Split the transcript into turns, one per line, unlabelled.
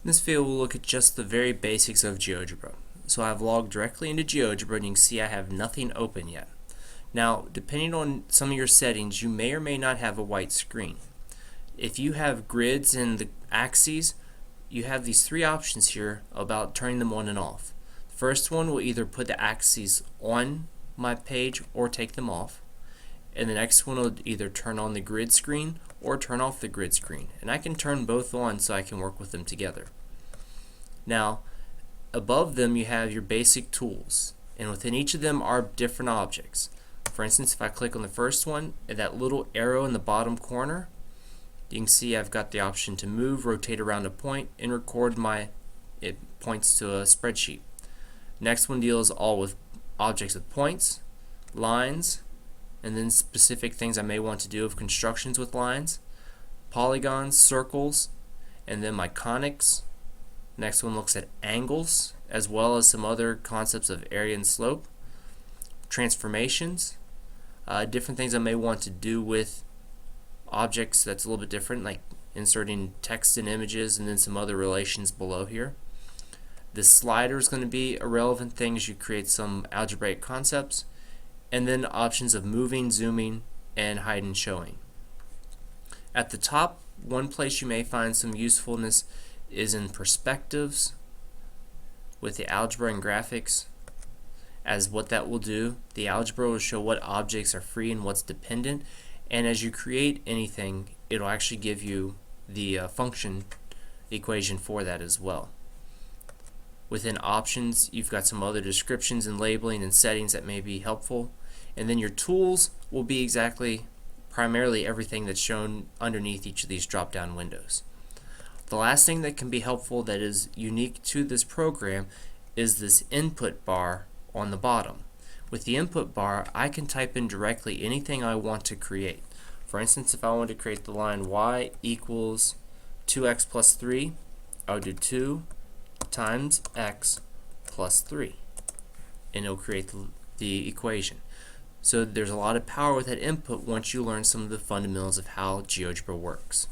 In this video we'll look at just the very basics of GeoGebra. So I've logged directly into GeoGebra and you can see I have nothing open yet. Now depending on some of your settings you may or may not have a white screen. If you have grids and the axes, you have these three options here about turning them on and off. The first one will either put the axes on my page or take them off. And the next one will either turn on the grid screen or turn off the grid screen, and I can turn both on so I can work with them together. Now above them you have your basic tools, and within each of them are different objects. For instance, if I click on the first one, that little arrow in the bottom corner, you can see I've got the option to move, rotate around a point, and record it points to a spreadsheet. Next one deals all with objects with points, lines, and then specific things I may want to do of constructions with lines, polygons, circles, and then my conics. Next one looks at angles, as well as some other concepts of area and slope, transformations, different things I may want to do with objects that's a little bit different, like inserting text and images, and then some other relations below here. The slider is going to be a relevant thing as you create some algebraic concepts, and then options of moving, zooming, and hide and showing. At the top, one place you may find some usefulness is in perspectives with the algebra and graphics. As what that will do, the algebra will show what objects are free and what's dependent, and as you create anything, it'll actually give you the function equation for that as well. Within options, you've got some other descriptions and labeling and settings that may be helpful. And then your tools will be primarily everything that's shown underneath each of these drop-down windows. The last thing that can be helpful that is unique to this program is this input bar on the bottom. With the input bar, I can type in directly anything I want to create. For instance, if I want to create the line y equals 2x plus 3, I would do 2 times x plus 3, and it'll create the equation. So there's a lot of power with that input once you learn some of the fundamentals of how GeoGebra works.